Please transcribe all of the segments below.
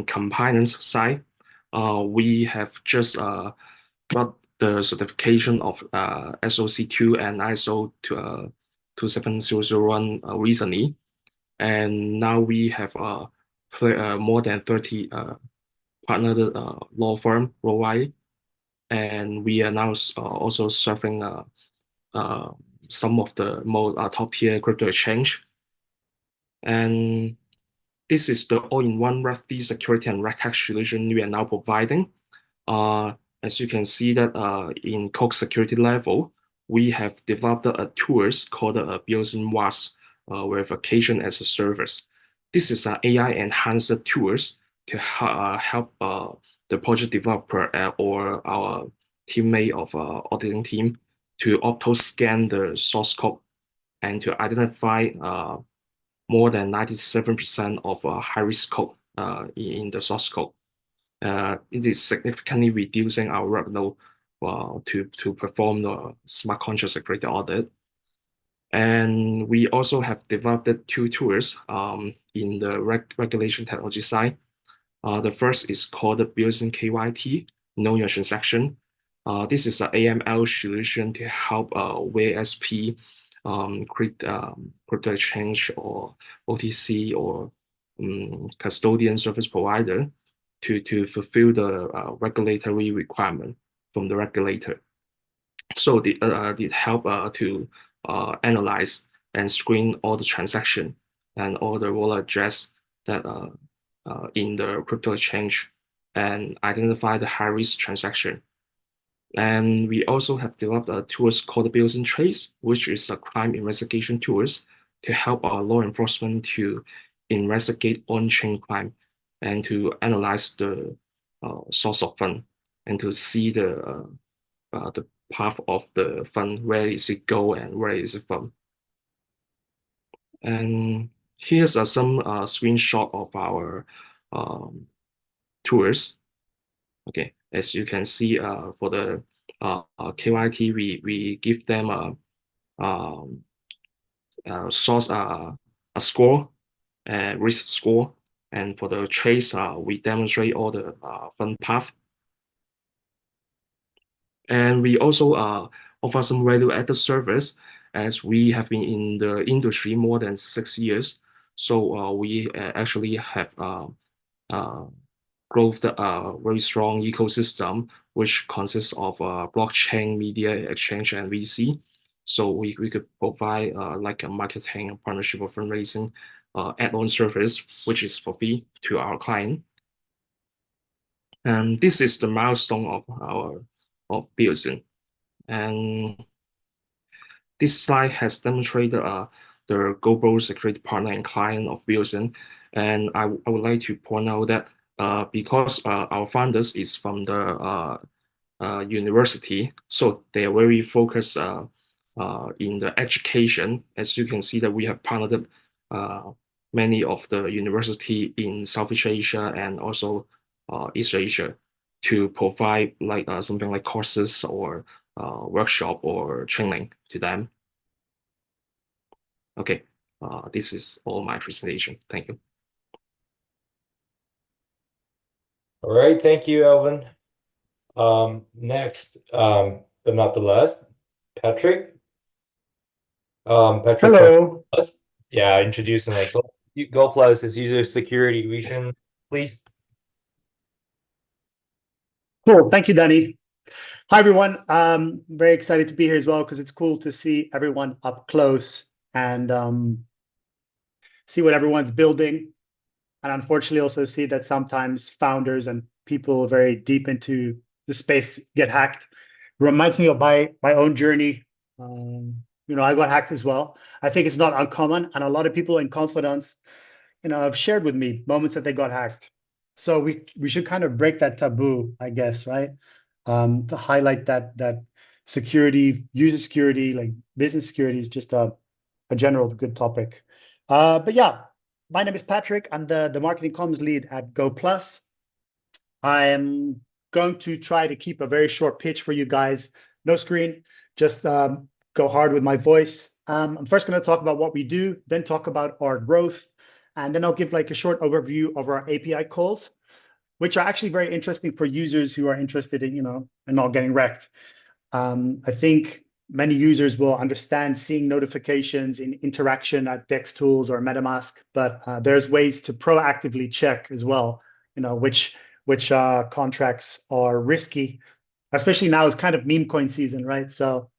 compliance side, we have just got the certification of SOC 2 and ISO 27001 recently, and now we have more than 30 partnered law firm worldwide, and we are now also serving uh, some of the more top tier crypto exchange. And this is the all-in-one Web3 security and red text solution we are now providing. As you can see that in code security level, we have developed a tools called Beosin WAS, verification as a service. This is an AI enhanced tools to help the project developer or our teammate of auditing team to auto scan the source code and to identify more than 97% of high-risk code in the source code. It is significantly reducing our workload to perform the smart contract security audit. And we also have developed two tools in the regulation technology side. The first is called the Beosin KYT, Know Your Transaction. This is an AML solution to help WSP create crypto exchange or OTC or custodian service provider to fulfill the regulatory requirement from the regulator. So it help to analyze and screen all the transaction and all the wallet address that in the crypto exchange and identify the high risk transaction. And we also have developed a tools called Beosin Trace, which is a crime investigation tools to help our law enforcement to investigate on-chain crime and to analyze the source of fund and to see the path of the fund, where is it go and where is it from. And here's some screenshot of our tools. Okay, as you can see, for the KYT, we give them a source a score, risk score, and for the trace, we demonstrate all the fund path. And we also offer some value-added service, as we have been in the industry more than 6 years. So we actually have growth very strong ecosystem, which consists of blockchain, media exchange, and VC. So we could provide like a marketing, partnership, or fundraising add-on service, which is for free to our client. And this is the milestone of our Beosin. And this slide has demonstrated the global security partner and client of Beosin. And I would like to point out that because our founders is from the university, so they are very focused in the education. As you can see that we have partnered many of the university in Southeast Asia and also East Asia to provide like something like courses or workshop or training to them. Okay, this is all my presentation. Thank you. All right, thank you, Alvin. Next, but not the last, Patrick. Patrick Hello. from Goplus. Yeah, introducing like Goplus as user security vision, please. Cool. Thank you, Danny. Hi, everyone. Very excited to be here as well because it's cool to see everyone up close and see what everyone's building. And unfortunately, also see that sometimes founders and people very deep into the space get hacked. Reminds me of my own journey. You know, I got hacked as well. I think it's not uncommon, and a lot of people in confidence, you know, have shared with me moments that they got hacked. So we should kind of break that taboo, I guess, right? To highlight that security, user security, like business security is just a general good topic. But yeah, my name is Patrick. I'm the marketing comms lead at Goplus. I'm going to try to keep a very short pitch for you guys. No screen, just go hard with my voice. I'm first going to talk about what we do, then talk about our growth, and then I'll give like a short overview of our API calls, which are actually very interesting for users who are interested in, in not getting wrecked. I think many users will understand seeing notifications in interaction at DEX tools or MetaMask, but there's ways to proactively check as well, which contracts are risky, especially now is kind of meme coin season, right? So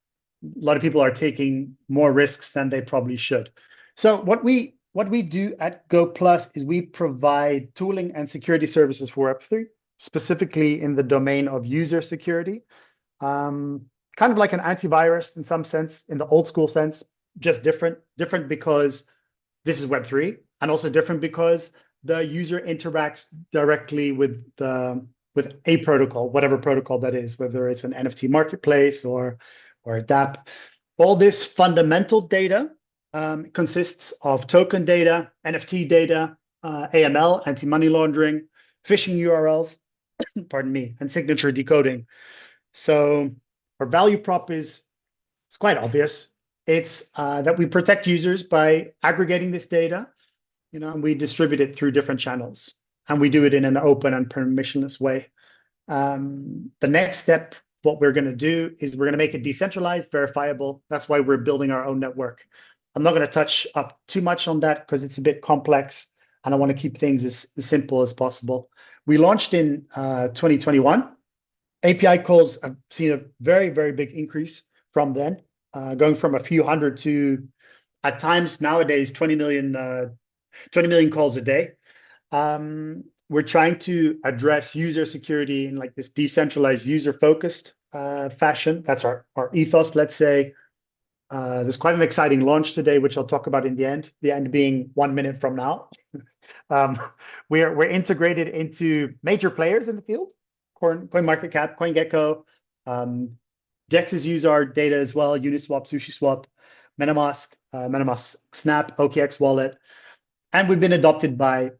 a lot of people are taking more risks than they probably should. So what we do at Goplus is we provide tooling and security services for Web3, specifically in the domain of user security. Kind of like an antivirus in some sense, in the old school sense, just different because this is Web3, and also different because the user interacts directly with a protocol, whatever protocol that is, whether it's an NFT marketplace or a dApp. All this fundamental data consists of token data, NFT data, AML, anti-money laundering, phishing URLs, pardon me, and signature decoding. So our value prop is quite obvious. It's that we protect users by aggregating this data, and we distribute it through different channels, and we do it in an open and permissionless way. The next step, what we're going to do is we're going to make it decentralized, verifiable. That's why we're building our own network. I'm not going to touch up too much on that because it's a bit complex, and I want to keep things as simple as possible. We launched in 2021. API calls have seen a very, very big increase from then, going from a few hundred to, at times nowadays, 20 million calls a day. We're trying to address user security in like this decentralized, user-focused fashion. That's our ethos, let's say. There's quite an exciting launch today, which I'll talk about in the end being 1 minute from now. We're integrated into major players in the field. CoinMarketCap, CoinGecko, DEXs use our data as well, Uniswap, SushiSwap, MetaMask, MetaMask Snap, OKX Wallet. And we've been adopted by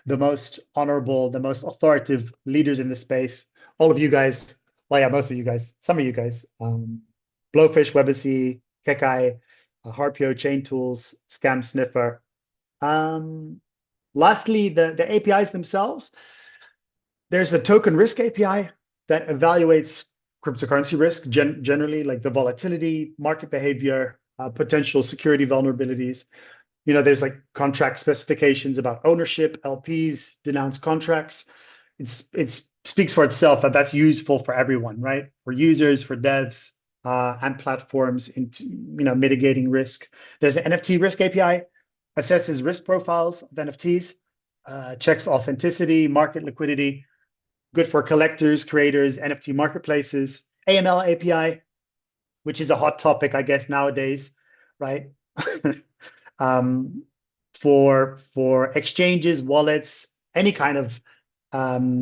the most honorable, the most authoritative leaders in the space. All of you guys, well, yeah, most of you guys, some of you guys, Blowfish, Webacy, KEKKAI, Harpio, Chain Tools, Scam Sniffer. Lastly, the APIs themselves. There's a token risk API that evaluates cryptocurrency risk, generally like the volatility, market behavior, potential security vulnerabilities. There's like contract specifications about ownership, LPs, denounced contracts. It speaks for itself that that's useful for everyone, right? For users, for devs, and platforms into mitigating risk. There's an NFT risk API, assesses risk profiles of NFTs, checks authenticity, market liquidity. Good for collectors, creators, NFT marketplaces. AML API, which is a hot topic, I guess, nowadays, right? For exchanges, wallets, any kind of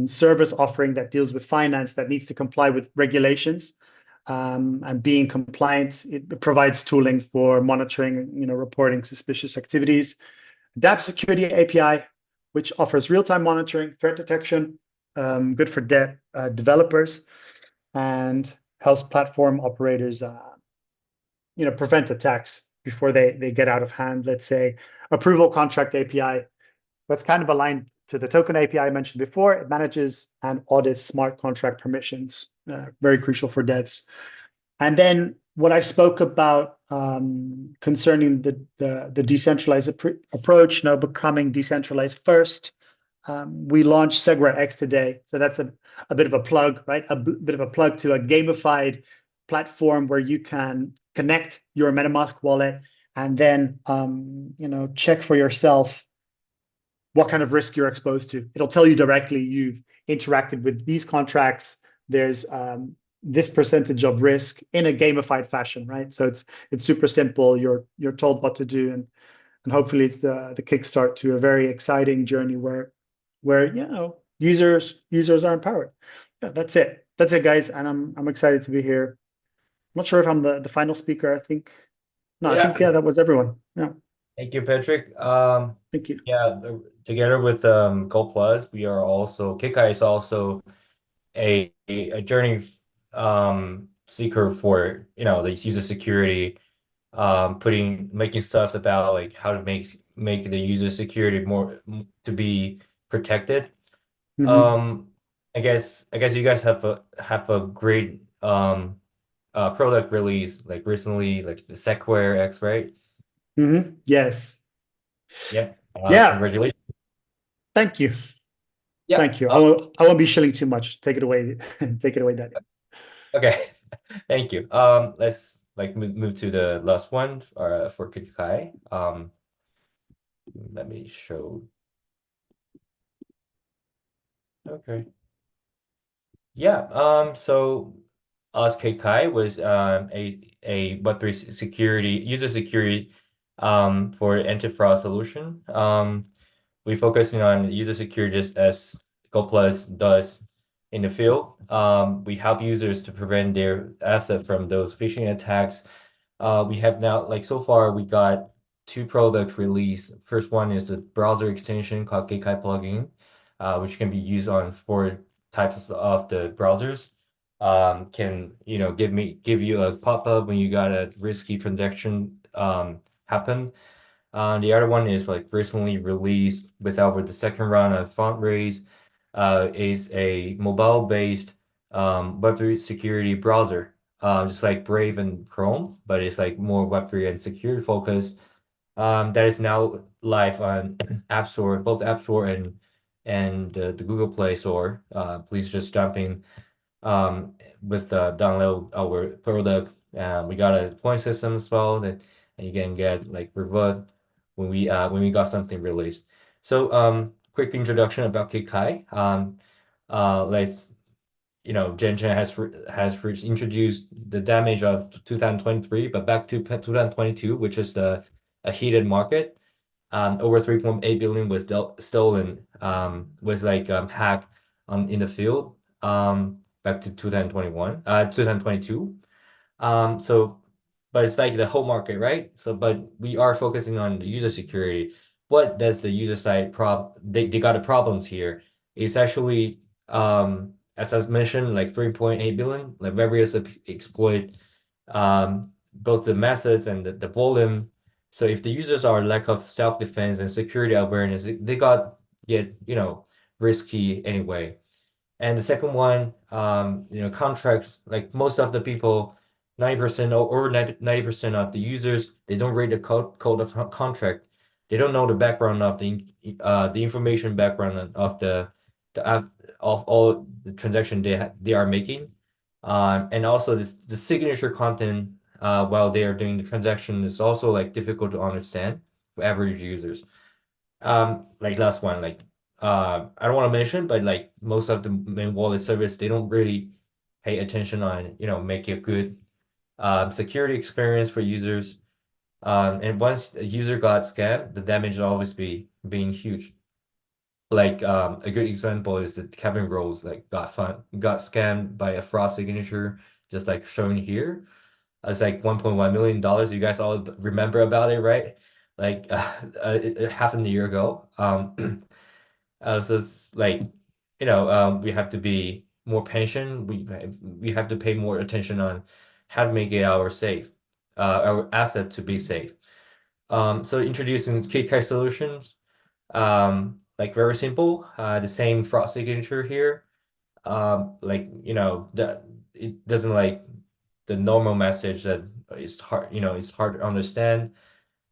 service offering that deals with finance that needs to comply with regulations and being compliant, it provides tooling for monitoring, reporting suspicious activities. dApp Security API, which offers real-time monitoring, threat detection, good for developers, and helps platform operators, prevent attacks before they get out of hand. Let's say approval contract API, that's kind of aligned to the token API I mentioned before. It manages and audits smart contract permissions, very crucial for devs. And then what I spoke about concerning the decentralized approach, now becoming decentralized first. We launched SegWareX today, so that's a bit of a plug, right? A bit of a plug to a gamified platform where you can connect your MetaMask wallet and then check for yourself what kind of risk you're exposed to. It'll tell you directly you've interacted with these contracts. There's this percentage of risk in a gamified fashion, right? So it's super simple. You're told what to do, and hopefully it's the kickstart to a very exciting journey where users are empowered. Yeah, that's it, guys, and I'm excited to be here. I'm not sure if I'm the final speaker. I think that was everyone. Yeah. Thank you, Patrick. Thank you. Yeah, together with Goplus, we are also KEKKAI is also a journey seeker for the user security, making stuff about like how to make the user security more to be protected. Mhm. I guess you guys have a great product release like recently, like the Sequoia X, right? Yes. Yeah. Yeah. Congratulations. Thank you. Yeah. Thank you. I won't be shilling too much. Take it away. Take it away, Daddy. Okay. Thank you. Let's like move to the last one for KEKKAI. Let me show. Okay. Yeah. So us KEKKAI was a Web3 security user security for anti-fraud solution. We focusing on user security just as Goplus does in the field. We help users to prevent their asset from those phishing attacks. We have now, like so far, we got two product release. First one is the browser extension called KEKKAI plugin, which can be used on 4 types of the browsers. Can give you a pop-up when you got a risky transaction happen. The other one is like recently released with the second round of fundraise, is a mobile-based Web3 security browser, just like Brave and Chrome, but it's like more Web3 and security focused. That is now live on App Store, both App Store and the Google Play Store. Please just jump in with download our product. We got a point system as well that you can get like reward when we got something released. So quick introduction about KEKKAI. Let's Jen has introduced the damage of 2023, but back to 2022, which is a heated market. Over 3.8 billion was stolen, was like hacked in the field back to 2022. So, but it's like the whole market, right? So, but we are focusing on the user security. What does the user side they got the problems here? It's actually, as I mentioned, like 3.8 billion, like various exploit both the methods and the volume. So if the users are lack of self-defense and security awareness, they get risky anyway. And the second one, contracts, like most of the people, 90% or 90% of the users, they don't read the code of contract. They don't know the background of the information background of of all the transaction they are making. And also the signature content while they are doing the transaction is also like difficult to understand for average users. Like last one, like I don't want to mention, but like most of the main wallet service, they don't really pay attention on, make a good security experience for users. And once a user got scammed, the damage will always being huge. Like a good example is that Kevin Rose like got scammed by a fraud signature, just like shown here. It's like $1.1 million. You guys all remember about it, right? Like it happened a year ago. So it's like, we have to be more patient. We have to pay more attention on how to make it our asset to be safe. So introducing KEKKAI solutions, like very simple, the same fraud signature here. Like, that it doesn't like the normal message that is hard, it's hard to understand.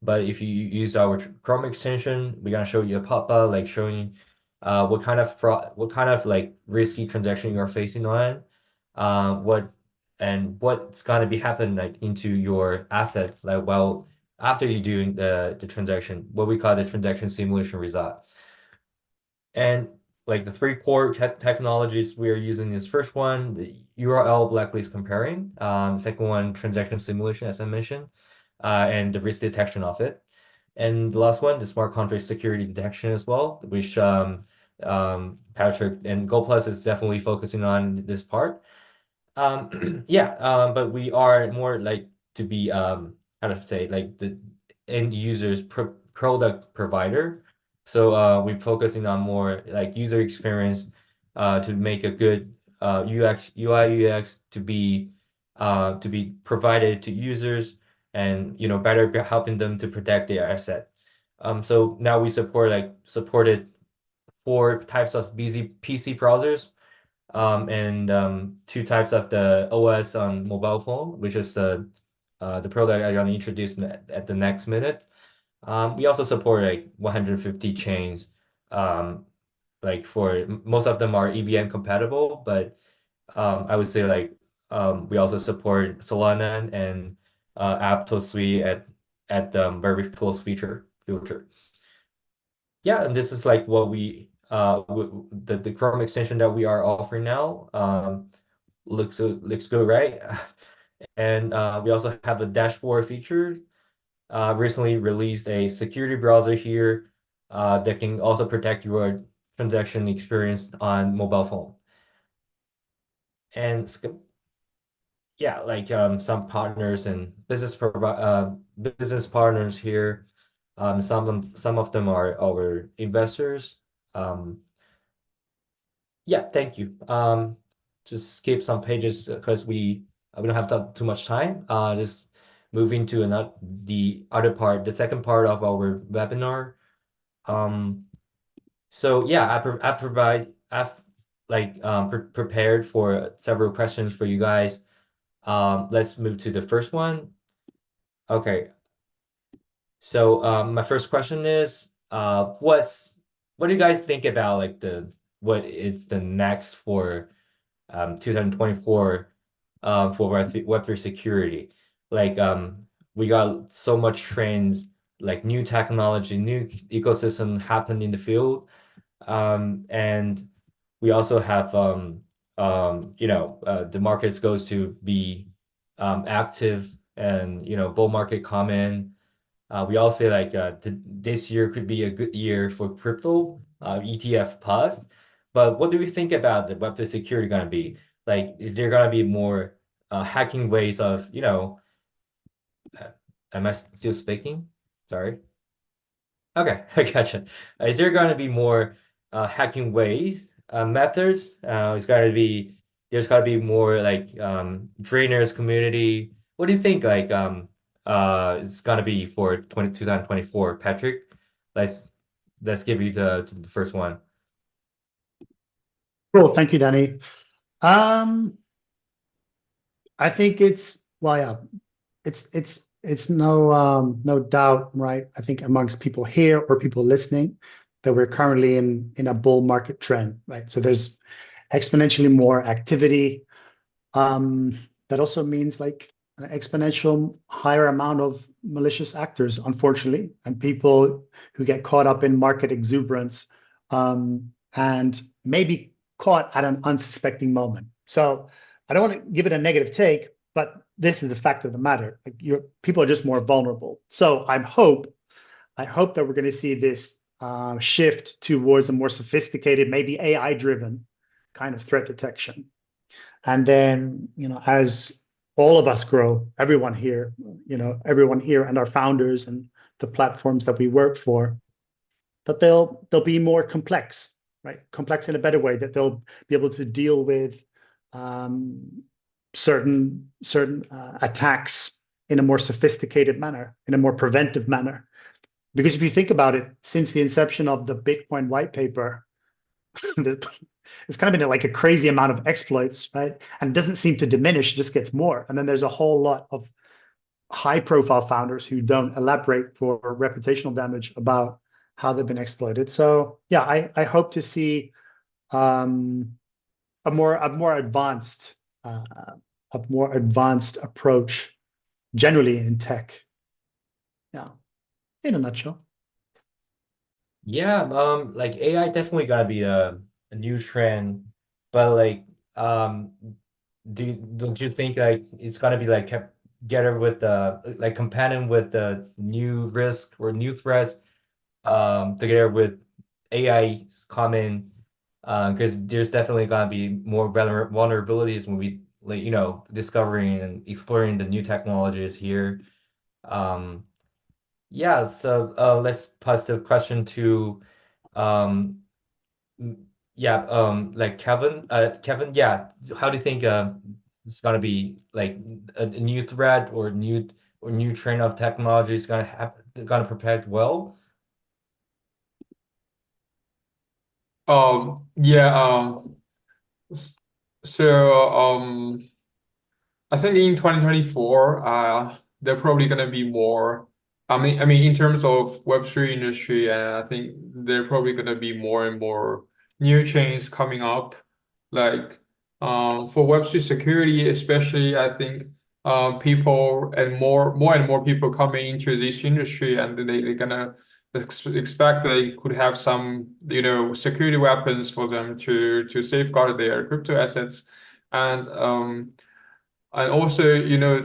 But if you use our Chrome extension, we're gonna show you a pop-up like showing what kind of fraud, what kind of like risky transaction you're facing on, what's gonna be happening like into your asset like while after you doing the transaction, what we call the transaction simulation result. And like the three core technologies we are using is first one, the URL blacklist comparing. Second one, transaction simulation, as I mentioned, and the risk detection of it. And the last one, the smart contract security detection as well, which Patrick and Goplus is definitely focusing on this part. Yeah, but we are more like to be how to say like the end users product provider. So we're focusing on more like user experience to make a good UI UX to be provided to users and better helping them to protect their asset. So now we supported 4 types of PC browsers, and 2 types of the OS on mobile phone, which is the product I'm gonna introduce at the next minute. We also support like 150 chains. Like for most of them are EVM compatible, but I would say like we also support Solana and Aptos Suite at very close future. Yeah, and this is like what the Chrome extension that we are offering now. Looks good, right? And we also have a dashboard feature. Recently released a security browser here that can also protect your transaction experience on mobile phone. And yeah, like some partners and business partners here. Some of them are our investors. Yeah, thank you. Just skip some pages because we don't have too much time. Just moving to the other part, the second part of our webinar. So yeah, I've like prepared for several questions for you guys. Let's move to the first one. Okay. So my first question is, what do you guys think about like what is the next for 2024 for Web3 security? Like we got so much trends, like new technology, new ecosystem happen in the field. And we also have the markets goes to be active, and bull market comment. We all say like this year could be a good year for crypto ETF past. But what do we think about the Web3 security gonna be? Like, is there gonna be more hacking ways of, am I still speaking? Sorry. Okay, I gotcha. Is there going to be more hacking ways, methods? There's got to be more like trainers community. What do you think? Like it's gonna be for 2024, Patrick. Let's let's give you the first one. Cool. Thank you, Danny. I think it's no doubt, right? I think amongst people here or people listening that we're currently in a bull market trend, right? So there's exponentially more activity. That also means like an exponential higher amount of malicious actors, unfortunately, and people who get caught up in market exuberance, and maybe caught at an unsuspecting moment. So I don't want to give it a negative take, but this is the fact of the matter. Like people are just more vulnerable. So I hope that we're going to see this shift towards a more sophisticated, maybe AI-driven kind of threat detection. And then, as all of us grow, everyone here and our founders and the platforms that we work for, that they'll be more complex, right? Complex in a better way, that they'll be able to deal with certain attacks in a more sophisticated manner, in a more preventive manner. Because if you think about it, since the inception of the Bitcoin white paper, it's kind of been like a crazy amount of exploits, right? And it doesn't seem to diminish, it just gets more. And then there's a whole lot of high profile founders who don't elaborate for reputational damage about how they've been exploited. So yeah, I hope to see a more advanced approach generally in tech. Yeah, in a nutshell. Yeah, like AI definitely gonna be a new trend, but like don't you think like it's gonna be like kept together with the like companion with the new risk or new threats together with AI coming, because there's definitely gonna be more vulnerabilities when we like discovering and exploring the new technologies here. Um yeah, so let's pass the question to um yeah, like Kevin, yeah, how do you think it's gonna be like a new threat or new train of technology is gonna protect well? Yeah. So I think in 2024, they're probably gonna be more. I mean, in terms of Web3 industry, I think there are probably gonna be more and more new chains coming up. Like, for Web3 security, especially, I think people and more and more people coming into this industry, and they're gonna expect they could have some, security weapons for them to safeguard their crypto assets, and also,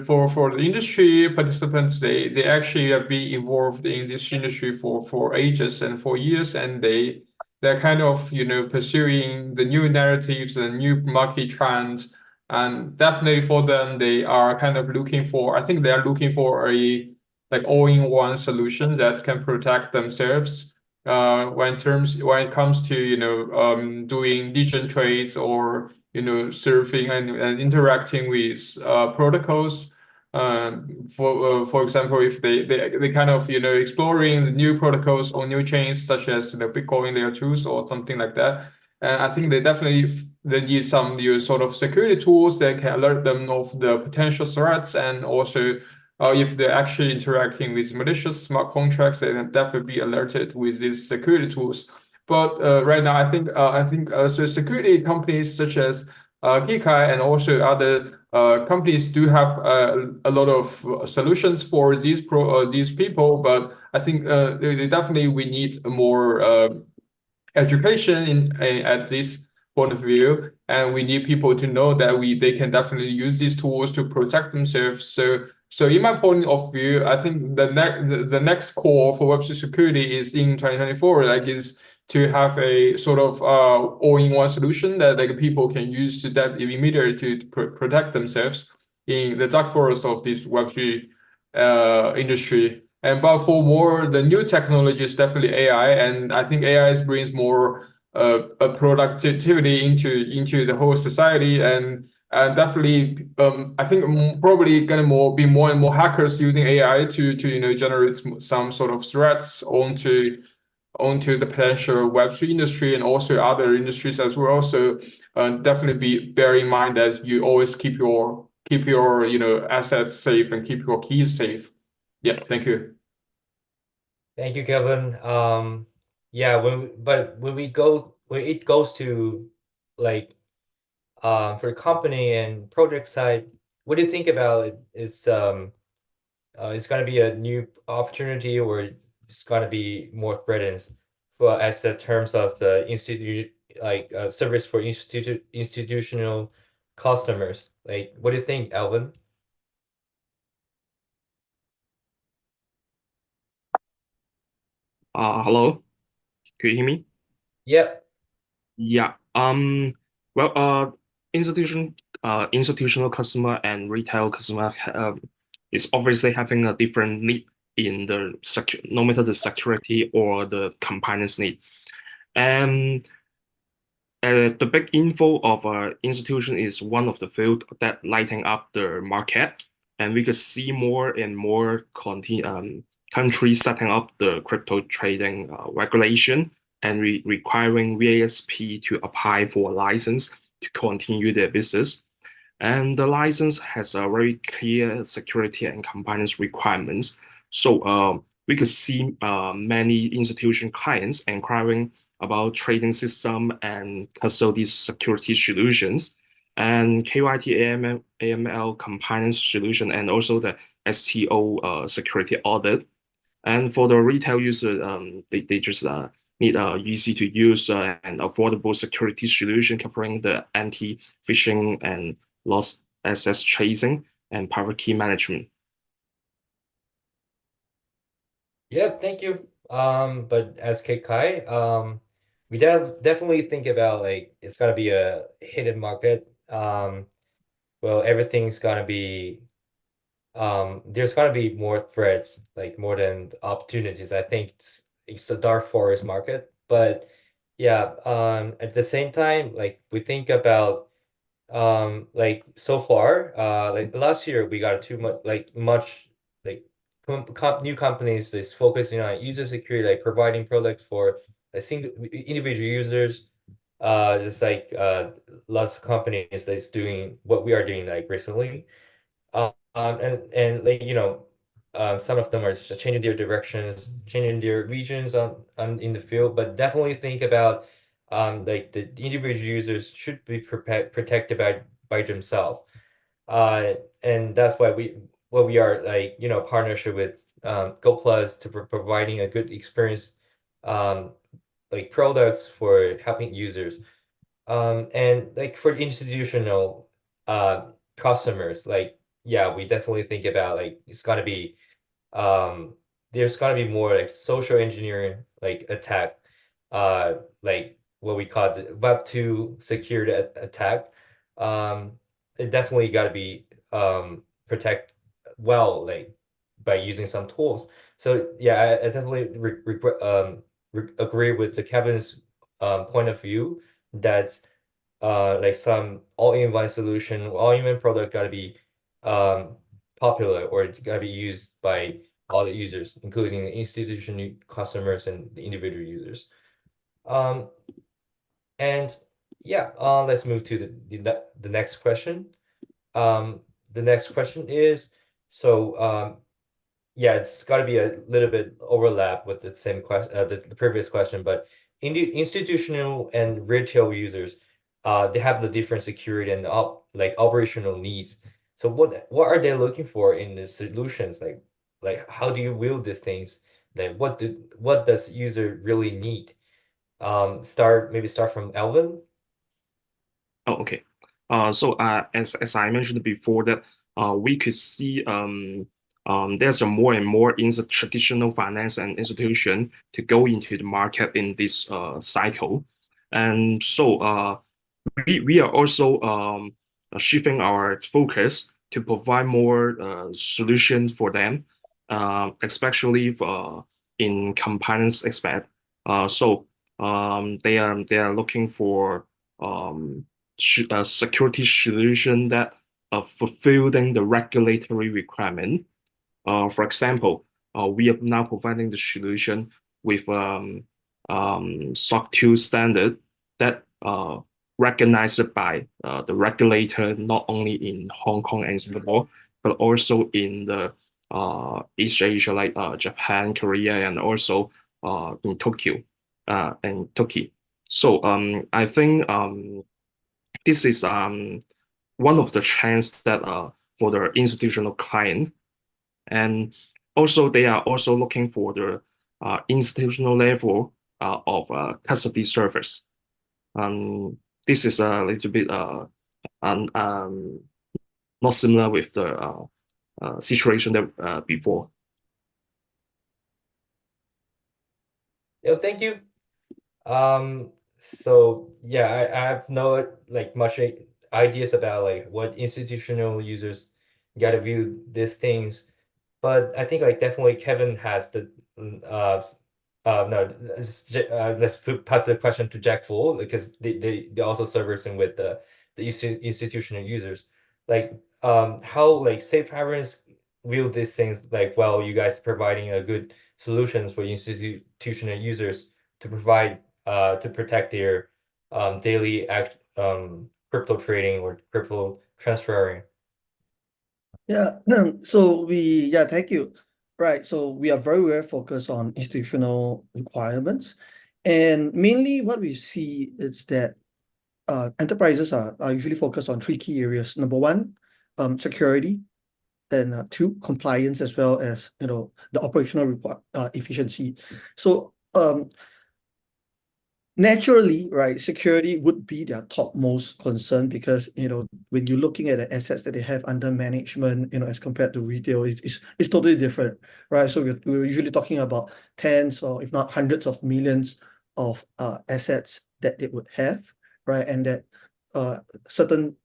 for the industry participants, they actually have been involved in this industry for ages and for years, and they're kind of, pursuing the new narratives and new market trends. And definitely for them, they are kind of looking for, I think they are looking for a like all-in-one solution that can protect themselves when it comes to, doing digital trades or surfing and interacting with protocols. For example, if they kind of exploring the new protocols or new chains such as Bitcoin layer 2s or something like that. And I think they need some new sort of security tools that can alert them of the potential threats, and also if they're actually interacting with malicious smart contracts, they can definitely be alerted with these security tools. But right now, I think so security companies such as KEKKAI and also other companies do have a lot of solutions for these people. But I think they definitely we need more education at this point of view, and we need people to know that they can definitely use these tools to protect themselves. So in my point of view, I think the next call for Web3 security is in 2024, like is to have a sort of all-in-one solution that like people can use to that immediately to protect themselves in the dark forest of this Web3 industry. But for more the new technologies, definitely AI, and I think AI brings more productivity into the whole society, and definitely I think probably gonna be more and more hackers using AI to generate some sort of threats onto the potential Web3 industry and also other industries as well. So definitely bear in mind that you always keep your assets safe and keep your keys safe. Yeah, thank you. Thank you, Kevin. Yeah, when it goes to like for company and project side, what do you think about it? It's gonna be a new opportunity, or it's gonna be more threatened? Well, as the terms of the service for institutional customers. Like, what do you think, Alvin? Hello, can you hear me? Yep. Yeah. Well, institutional customer and retail customer is obviously having a different need in no matter the security or the compliance need. And the big info of institution is one of the field that lighting up the market, and we could see more and more countries setting up the crypto trading regulation and requiring VASP to apply for a license to continue their business. And the license has a very clear security and compliance requirements. So we could see many institution clients inquiring about trading system and custody security solutions, and KYT AML compliance solution, and also the STO security audit. And for the retail user, they just need a easy to use and affordable security solution covering the anti-phishing and lost access tracing and private key management. Yeah, thank you. But as KEKKAI, we definitely think about like it's gonna be a hidden market. Well, everything's gonna be there's gonna be more threats, like more than opportunities. I think it's a dark forest market. But yeah, at the same time, like we think about like so far, like last year we got too much like new companies that's focusing on user security, like providing products for a single individual users just like lots of companies that's doing what we are doing like recently. And like some of them are just changing their directions, changing their regions on in the field, but definitely think about like the individual users should be protected by themselves. And that's why we are like partnership with Goplus to providing a good experience like products for helping users. And like for institutional customers, like yeah, we definitely think about like it's gotta be there's gotta be more like social engineering like attack, like what we call the Web2 security attack. It definitely gotta be protect well like by using some tools. So yeah, I definitely agree with the Kevin's point of view that like some all-in-one solution, all-in-one product gotta be popular or it's gotta be used by all the users, including the institutional customers and the individual users. And yeah, let's move to the next question. The next question is yeah, it's got to be a little bit overlap with the same question, the previous question, but in the institutional and retail users, they have the different security and like operational needs. So what are they looking for in the solutions? Like how do you wield these things? Like what does user really need? Maybe start from Elvin. Oh, okay. So as I mentioned before, that we could see there's a more and more in the traditional finance and institution to go into the market in this cycle, and so we are also shifting our focus to provide more solutions for them, especially for, in compliance aspect. So they are looking for a security solution that fulfilling the regulatory requirement. For example, we are now providing the solution with SOC 2 standard that recognized by the regulator not only in Hong Kong and Singapore, but also in the East Asia like Japan, Korea, and also in Tokyo and Turkey. So I think this is one of the trends that for the institutional client, and also they are also looking for the institutional level of custody service. This is a little bit not similar with the situation that before. Yeah, thank you. So yeah, I have no like much ideas about like what institutional users gotta view these things, but I think like definitely Kevin has the no let's pass the question to Jack Full because they also servicing with the institutional users, like how like SafeHeron view these things, like well you guys providing a good solutions for institutional users to provide to protect their daily crypto trading or crypto transferring. Yeah, thank you. Right, so we are very focused on institutional requirements, and mainly what we see is that enterprises are usually focused on three key areas. Number one, security, then two, compliance, as well as the operational efficiency. So naturally, right, security would be their topmost concern because when you're looking at the assets that they have under management, as compared to retail, it's totally different, right? So we're usually talking about tens or if not hundreds of millions of assets that they would have, right? And that certain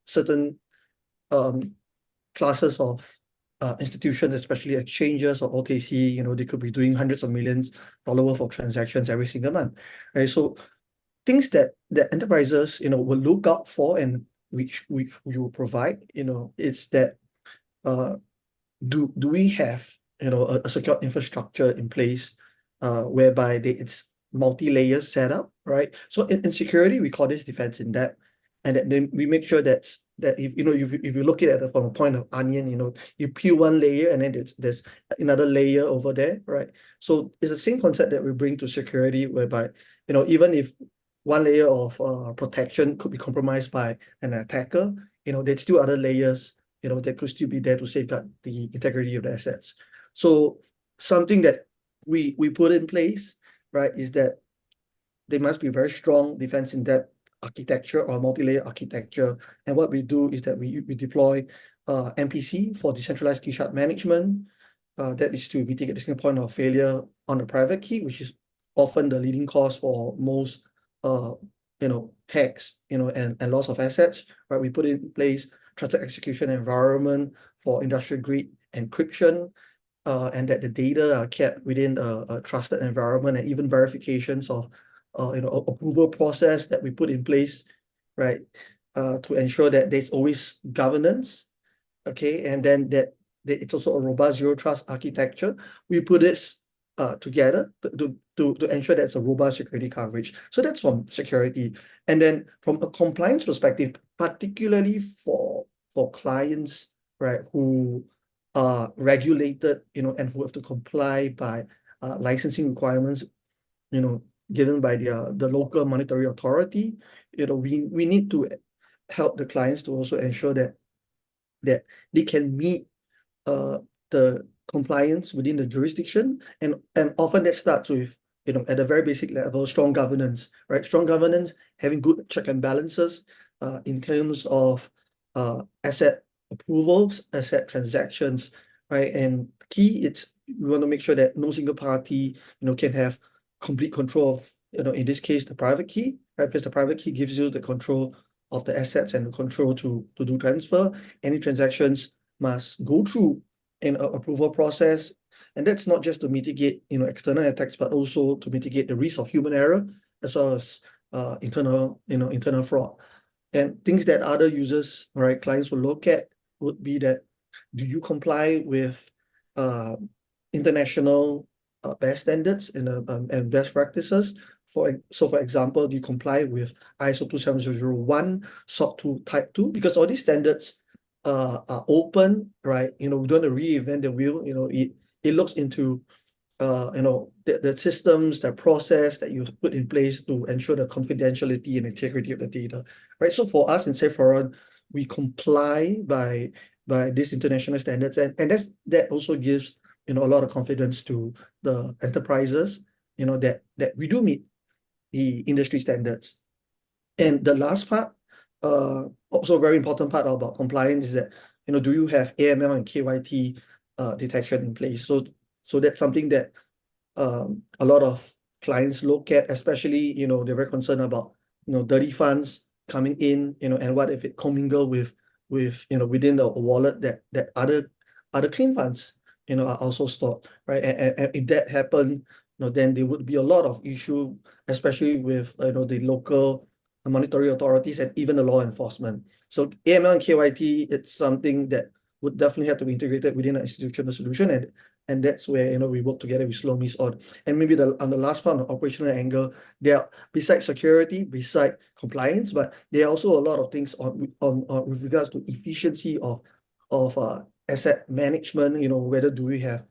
classes of institutions, especially exchanges or OTC, they could be doing hundreds of millions dollar worth of transactions every single month, right? So things that enterprises will look out for, and which we will provide, is that do we have a secure infrastructure in place whereby it's multi-layer setup, right? So in security, we call this defense in depth, and then we make sure that if you look at it from a point of onion, you peel one layer and then there's another layer over there, right? So it's the same concept that we bring to security, whereby even if one layer of protection could be compromised by an attacker, there's still other layers that could still be there to safeguard the integrity of the assets. So something that we put in place, right, is that there must be very strong defense in depth architecture or multi-layer architecture. And what we do is that we deploy MPC for decentralized key shard management. That is to mitigate the single point of failure on the private key, which is often the leading cause for most hacks, and loss of assets. Right, we put in place trusted execution environment for industrial grade encryption, and that the data are kept within a trusted environment, and even verifications of approval process that we put in place, right, to ensure that there's always governance, okay, and then that it's also a robust zero trust architecture. We put this together to ensure that's a robust security coverage. So that's from security. And then from a compliance perspective, particularly for clients, right, who are regulated, and who have to comply by licensing requirements, given by the local monetary authority, we need to help the clients to also ensure that they can meet the compliance within the jurisdiction, and often that starts with at a very basic level, strong governance, right? Strong governance, having good check and balances in terms of asset approvals, asset transactions, right? And key, we want to make sure that no single party can have complete control of in this case the private key, right? Because the private key gives you the control of the assets and the control to do transfer. Any transactions must go through an approval process, and that's not just to mitigate external attacks, but also to mitigate the risk of human error as well as internal fraud. And things that other users, right, clients will look at would be that, do you comply with international best standards and best practices? For example, do you comply with ISO 27001 SOC 2 Type 2? Because all these standards are open, right? We don't want to reinvent the wheel. It looks into the systems, the process that you put in place to ensure the confidentiality and integrity of the data, right? So for us in SafeHeron, we comply by these international standards, and that also gives a lot of confidence to the enterprises, that we do meet the industry standards. And the last part, also a very important part about compliance, is that do you have AML and KYT detection in place? So that's something that a lot of clients look at, especially they're very concerned about dirty funds coming in, and what if it commingle with within the wallet that other clean funds are also stored, right? And if that happen, then there would be a lot of issue, especially with the local monetary authorities and even the law enforcement. So AML and KYT, it's something that would definitely have to be integrated within an institutional solution, and that's where we work together with SlowMist on. And maybe on the last part, on the operational angle, there, besides security, besides compliance, but there are also a lot of things on with regards to efficiency of asset management. Whether do we have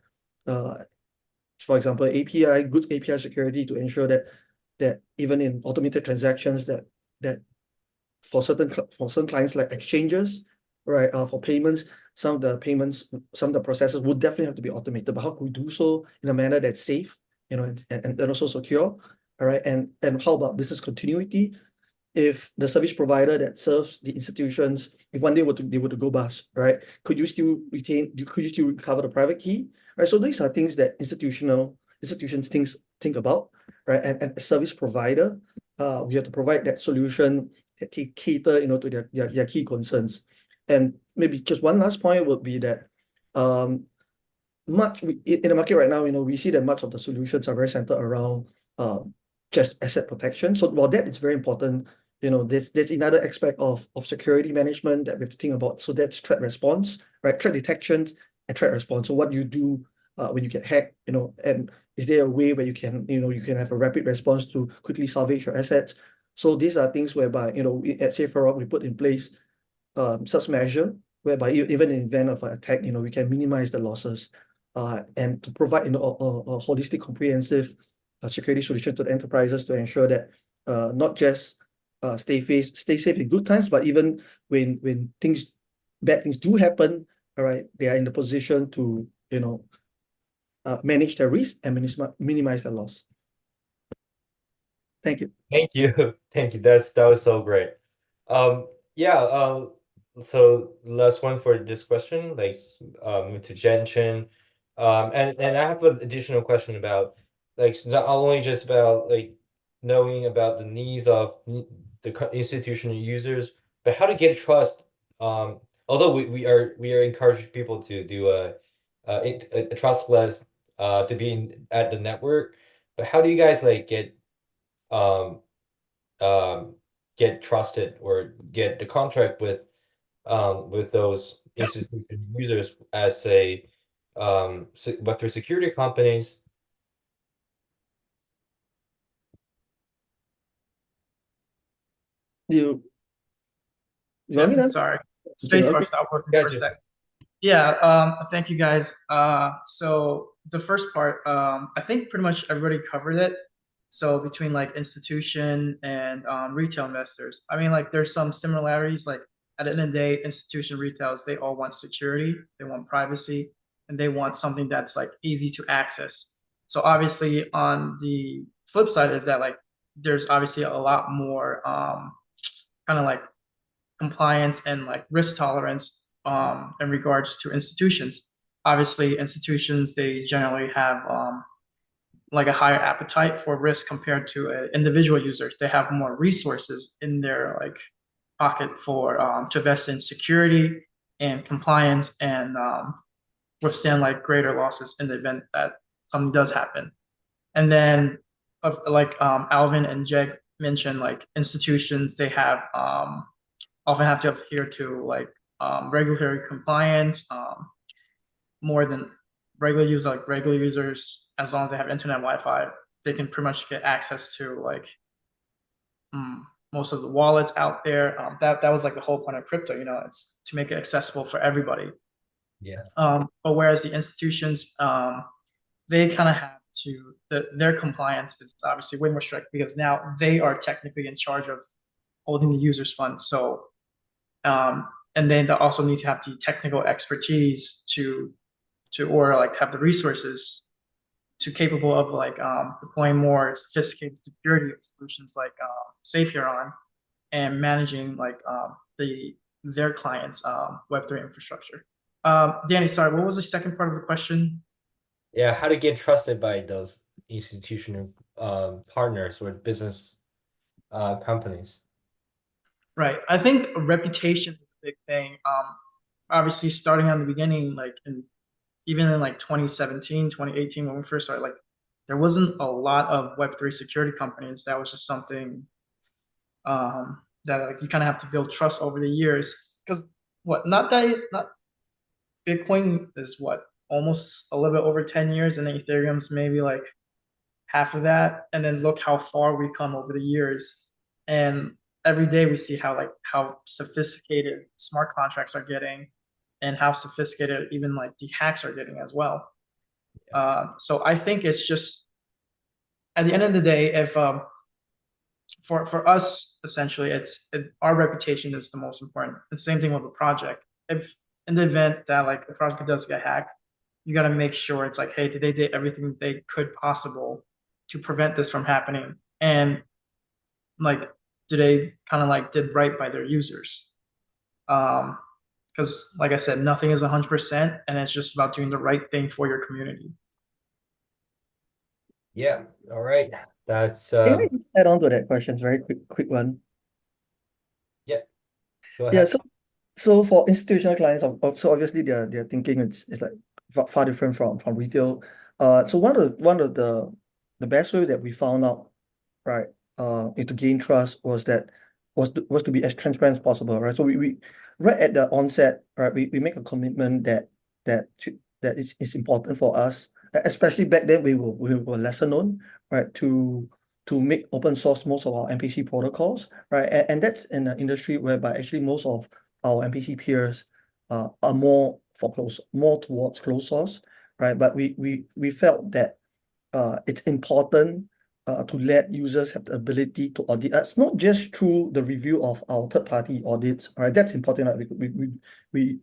for example, good API security to ensure that even in automated transactions, that for certain clients like exchanges, right, for payments, some of the processes would definitely have to be automated. But how can we do so in a manner that's safe, and also secure, all right? And how about business continuity? If the service provider that serves the institutions, if one day they were to go bust, right, could you still recover the private key, right? So these are things that institutions think about, right? And a service provider, we have to provide that solution that can cater, to their key concerns. And maybe just one last point would be that in the market right now, we see that much of the solutions are very centered around just asset protection. So while that is very important, there's another aspect of security management that we have to think about. So that's threat response, right? Threat detection and threat response. So what do you do when you get hacked, and Is there a way where you can have a rapid response to quickly salvage your assets? So these are things whereby, at SafeHeron, we put in place such measure whereby even in event of an attack, we can minimize the losses and to provide a holistic, comprehensive security solution to the enterprises to ensure that not just stay safe in good times, but even when bad things do happen, all right, they are in the position to manage the risk and minimize the loss. Thank you. Thank you. Thank you. That was so great. Yeah, so last one for this question, like to Chen. And I have an additional question about like not only just about like knowing about the needs of the institutional users, but how to get trust. Although we are encouraging people to do a trustless to be at the network, but how do you guys like get trusted or get the contract with those institutional users as a Web3 security companies? You want me to answer? Sorry, spacebar stopped working for a Gotcha. sec. Yeah, thank you guys. So the first part, I think pretty much everybody covered it. So between like institution and retail investors, I mean, like there's some similarities. Like at the end of the day, institution retailers, they all want security, they want privacy, and they want something that's like easy to access. So obviously on the flip side is that like there's obviously a lot more kind of like compliance and like risk tolerance in regards to institutions. Obviously, institutions, they generally have like a higher appetite for risk compared to individual users. They have more resources in their like pocket for to invest in security and compliance and withstand like greater losses in the event that something does happen. And then of like Alvin and Jeg mentioned, like institutions, they have often have to adhere to like regulatory compliance more than regular users. Like regular users, as long as they have internet Wi-Fi, they can pretty much get access to like most of the wallets out there. That was like the whole point of crypto. It's to make it accessible for everybody. Yeah. But whereas the institutions, they kind of have to their compliance is obviously way more strict because now they are technically in charge of holding the user's funds. So and then they also need to have the technical expertise to or like have the resources to capable of like deploying more sophisticated security solutions like SafeHeron and managing like their clients' Web3 infrastructure. Danny, sorry, what was the second part of the question? Yeah, how to get trusted by those institutional partners or business companies. Right. I think reputation is a big thing. Obviously, starting on the beginning, like even in like 2017, 2018, when we first started, like there wasn't a lot of Web3 security companies. That was just something that like you kind of have to build trust over the years. Because not Bitcoin is almost a little bit over 10 years, and then Ethereum's maybe like half of that. And then look how far we come over the years. And every day we see how sophisticated smart contracts are getting and how sophisticated even like the hacks are getting as well. So I think it's just at the end of the day, if for us essentially, our reputation is the most important. And same thing with a project. If in the event that like a project does get hacked, you got to make sure it's like, hey, did they do everything they could possible to prevent this from happening? And like, do they kind of like did right by their users? Because like I said, nothing is 100%, and it's just about doing the right thing for your community. Yeah. All right. That's Can I just add on to that question? Very quick one. Yeah. Go ahead. Yeah. So for institutional clients, so obviously their thinking is like far different from retail. So one of the best way that we found out, right, to gain trust was to be as transparent as possible, right? So we right at the onset, right, we make a commitment that it's important for us especially back then we were lesser known, right, to make open source most of our MPC protocols, right? And that's in an industry whereby actually most of our MPC peers are more towards closed source, right? But we felt that it's important to let users have the ability to audit us, not just through the review of our third-party audits, right? That's important. Right? We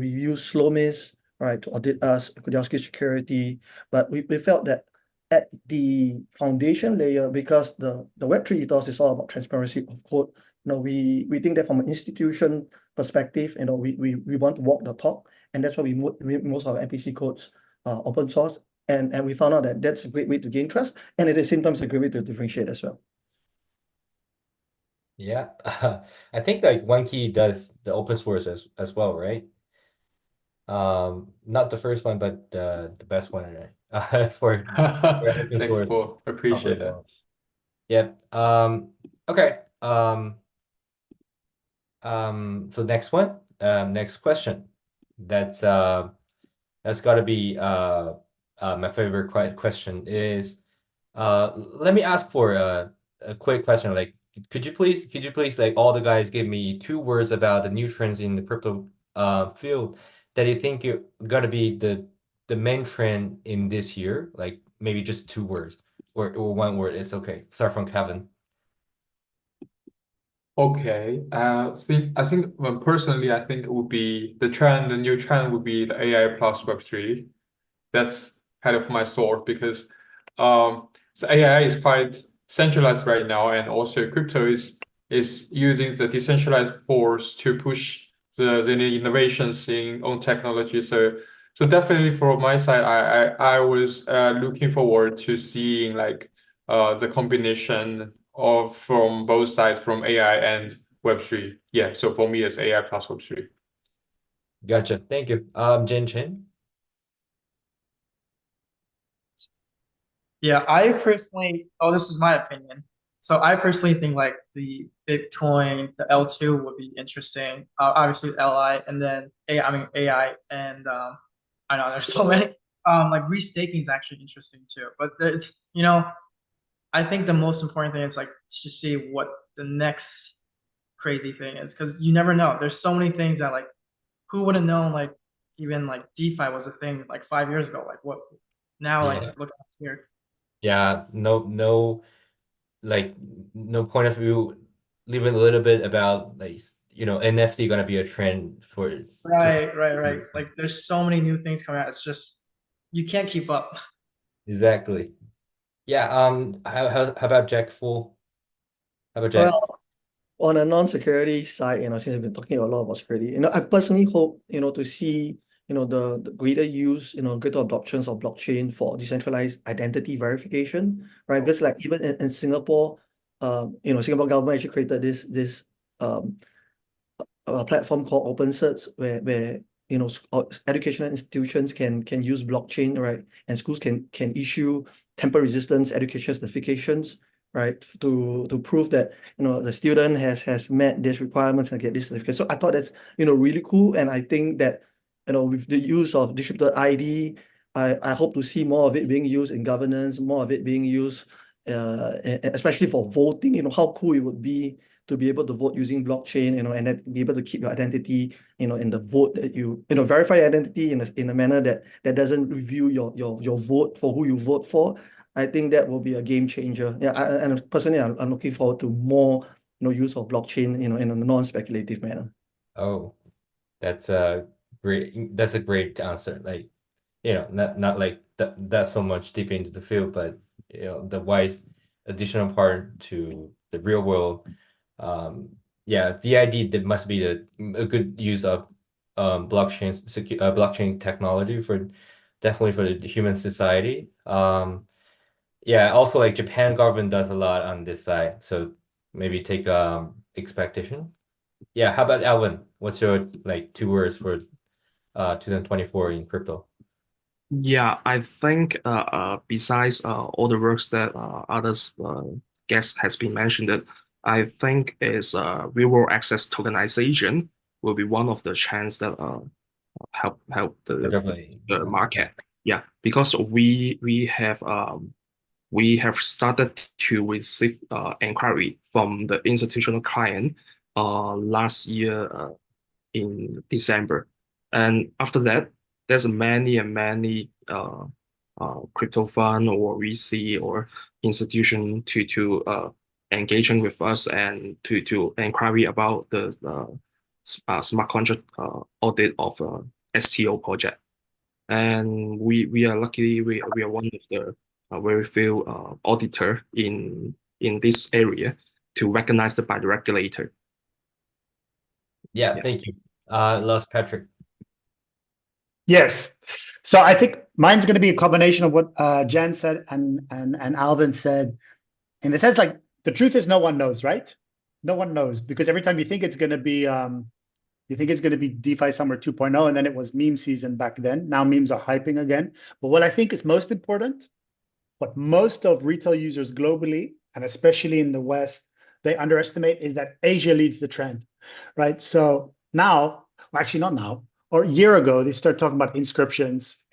use SlowMist, right, to audit us, Kudowski Security, but we felt that at the foundation layer, because the Web3 ethos is all about transparency of code, we think that from an institution perspective, we want to walk the talk, and that's why we make most of our MPC codes open source. And we found out that that's a great way to gain trust, and at the same time, it's a great way to differentiate as well. Yeah, I think like OneKey does the open source as well, right? Not the first one, but the best one, right? for open Thanks, source. Paul. Appreciate that. Yeah. Okay. So next one. Next question. That's gotta be my favorite question is let me ask for a quick question. Like, could you please like all the guys give me 2 words about the new trends in the crypto field that you think you gotta be the main trend in this year? Like maybe just 2 words or 1 word. It's okay. Start from Kevin. Okay. I think personally, I think it would be the new trend would be the AI plus Web3. That's kind of my thought because so AI is quite centralized right now, and also crypto is using the decentralized force to push the innovations in own technology. So definitely from my side, I was looking forward to seeing like the combination of from both sides, from AI and Web3. Yeah, so for me it's AI plus Web3. Gotcha. Thank you. Jen Chen. Yeah, I personally, this is my opinion. So I personally think like the Bitcoin, the L2 would be interesting. Obviously LI, and then AI, and I know there's so many. Like restaking is actually interesting too. But it's I think the most important thing is like to see what the next crazy thing is, because you never know. There's so many things that like who would have known like even like DeFi was a thing like 5 years ago. Like what now? Like Yeah. look here. Yeah, no like no point of view, leaving a little bit about like NFT gonna be a trend for Right. Like there's so many new things coming out. It's just you can't keep up. exactly. Yeah. How about Jack Full? How about Jack? Well, on a non-security side, since we've been talking a lot about security, I personally hope, to see, the greater use, greater adoptions of blockchain for decentralized identity verification, right? Because like even in Singapore, Singapore government actually created this a platform called OpenCerts where educational institutions can use blockchain, right? And schools can issue tamper resistance education certifications, right? To prove that the student has met these requirements and get this certificate. So I thought that's really cool. And I think that with the use of distributed ID, I hope to see more of it being used in governance, more of it being used especially for voting. How cool it would be to be able to vote using blockchain, and then be able to keep your identity, in the vote that verify your identity in a manner that doesn't review your vote for who you vote for. I think that will be a game changer. Yeah, and personally, I'm looking forward to more, use of blockchain, in a non-speculative manner. Oh, that's a great answer. Like, not like that so much deep into the field, but the wise additional part to the real world. Yeah, the idea that must be a good use of blockchain technology for definitely for the human society. Yeah, also like Japan government does a lot on this side, so maybe take expectation. Yeah, how about Alvin? What's your like 2 words for 2024 in crypto? Yeah, I think besides all the works that others guests has been mentioned, that I think is real world access tokenization will be one of the trends that help the Definitely. market. Yeah, because we have started to receive inquiry from the institutional client last year in December, and after that, there's many and many crypto fund or VC or institution to engaging with us and to inquiry about the smart contract audit of STO project. And we are lucky we are one of the very few auditor in this area to recognized by the regulator. Yeah, Yeah. thank you. Last Patrick. Yes. So I think mine's going to be a combination of what Jen said and Alvin said, in the sense like the truth is no one knows, right? No one knows, because every time you think it's going to be DeFi Summer 2.0, and then it was meme season back then. Now memes are hyping again. But what I think is most important, what most of retail users globally, and especially in the West, they underestimate is that Asia leads the trend, right? So now, well, actually not now, or a year ago, they start talking about inscriptions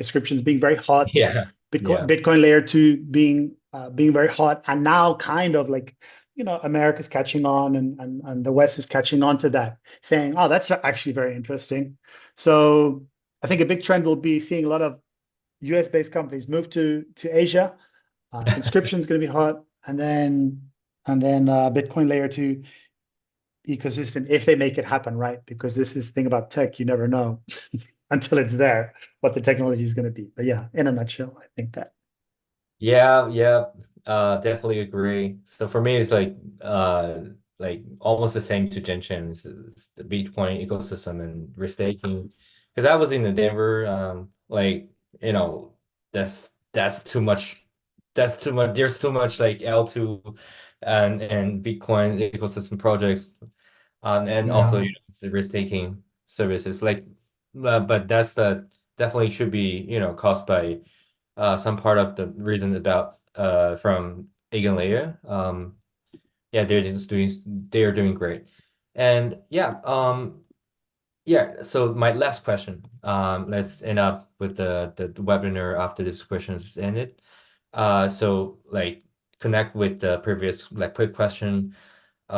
being very hot, Yeah. Bitcoin layer 2 being very hot, and now kind of like, America's catching on and the West is catching on to that, saying, oh, that's actually very interesting. So I think a big trend will be seeing a lot of US-based companies move to Asia. Inscription is going to be hot, and then Bitcoin layer 2 ecosystem, if they make it happen, right? Because this is the thing about tech, you never know until it's there what the technology is going to be. But yeah, in a nutshell, I think that. Yeah, definitely agree. So for me, it's like almost the same to Genshin. It's the Bitcoin ecosystem and risk taking. Because I was in the Denver, that's too much. That's too much. There's too much like L2 and Bitcoin ecosystem projects, and also the risk taking services. But that's definitely should be caused by some part of the reason about from Eigenlayer. Yeah, they are doing great. And so my last question. Let's end up with the webinar after this question is ended. So like connect with the previous like quick question. We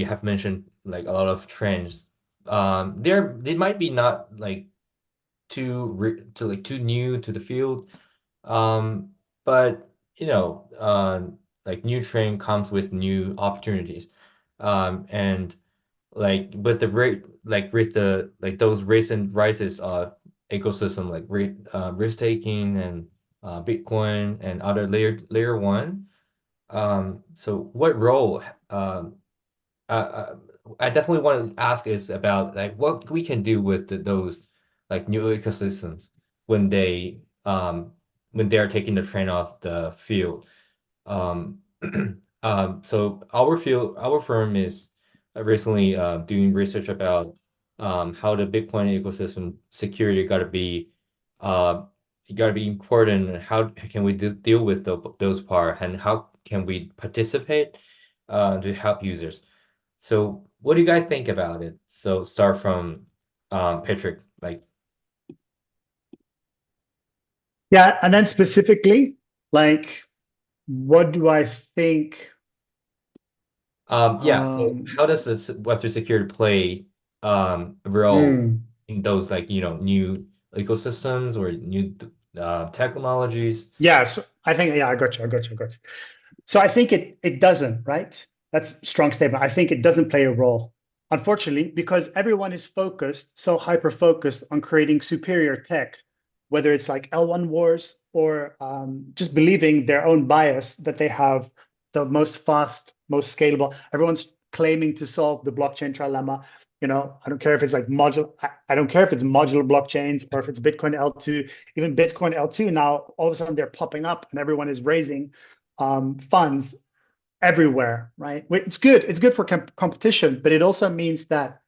have mentioned like a lot of trends. They might be not like too new to the field. But like new trend comes with new opportunities. And like with the rate, like with the those recent rises of ecosystem like risk taking and Bitcoin and other layer one. So what role I definitely want to ask is about like what we can do with those like new ecosystems when they are taking the train off the field. Um, so our firm is recently doing research about how the Bitcoin ecosystem security uh, got to be important, and how can we deal with those part, and how can we participate to help users. So what do you guys think about it? So start from Patrick, like. Yeah, and then specifically, like, what do I think? So how does the Web3 security play a role in those like new ecosystems or new technologies? Yeah, so I think, I got you. So I think it doesn't, right? That's a strong statement. I think it doesn't play a role, unfortunately, because everyone is so hyper-focused on creating superior tech, whether it's like L1 wars or just believing their own bias that they have the most fast, most scalable. Everyone's claiming to solve the blockchain trilemma. I don't care if it's like I don't care if it's modular blockchains or if it's Bitcoin L2, even Bitcoin L2 now, all of a sudden they're popping up and everyone is raising funds everywhere, right? It's good. It's good for competition, but it also means that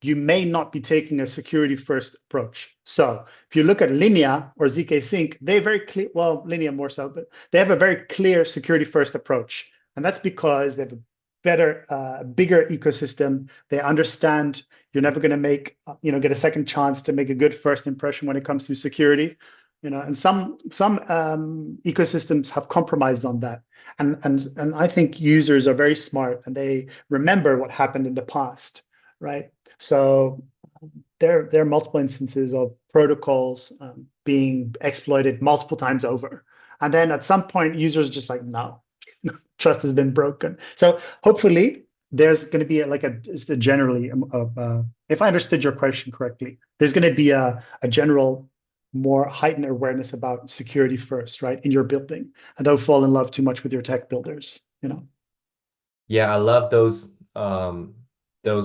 you may not be taking a security first approach. So if you look at Linea or ZK Sync, they're very clear, well, Linea more so, but they have a very clear security first approach. And that's because they have better, bigger ecosystem. They understand you're never going to make, get a second chance to make a good first impression when it comes to security. And some ecosystems have compromised on that. And I think users are very smart and they remember what happened in the past, right? So there are multiple instances of protocols being exploited multiple times over. And then at some point, users are just like, no, trust has been broken. So hopefully there's going to be generally, if I understood your question correctly, there's going to be a general more heightened awareness about security first, right, in your building, and don't fall in love too much with your tech builders, Yeah, I love those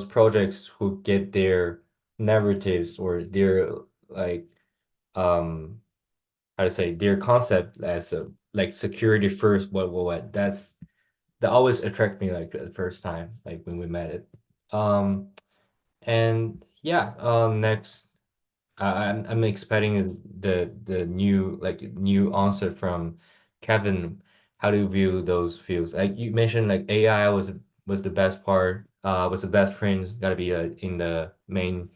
projects who get their narratives or their how to say, their concept as security first. What that always attract me the first time when we met it. And yeah, next. I'm expecting the new answer from Kevin. How do you view those fields? Like you mentioned, AI was the best part, was the best trends, got to be in the main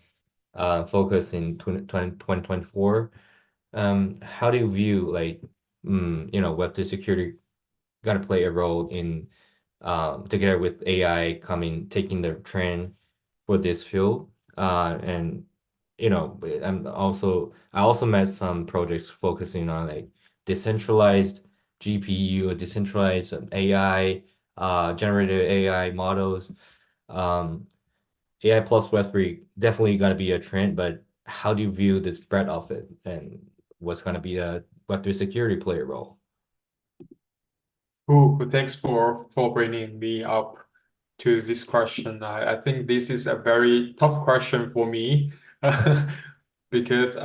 focus in 2024. How do you view Web3 security got to play a role in together with AI taking the trend for this field, and I also met some projects focusing on decentralized GPU or decentralized AI, generative AI models. AI plus Web3 definitely gonna be a trend, but how do you view the spread of it, and what's gonna be a Web3 security player role? Ooh, thanks for bringing me up to this question. I think this is a very tough question for me because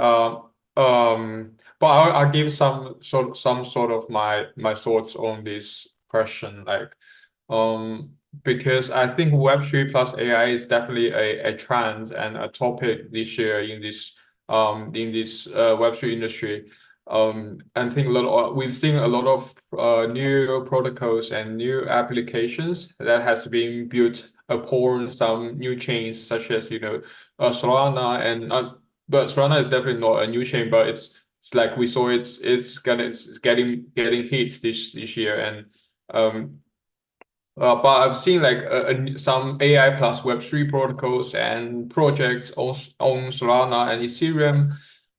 but I'll give some sort of my thoughts on this question, because I think Web3 plus AI is definitely a trend and a topic this year in this Web3 industry. I think we've seen a lot of new protocols and new applications that has been built upon some new chains, such as Solana, and but Solana is definitely not a new chain, but it's like we saw it's getting hits this year, and but I've seen some AI plus Web3 protocols and projects on Solana and Ethereum,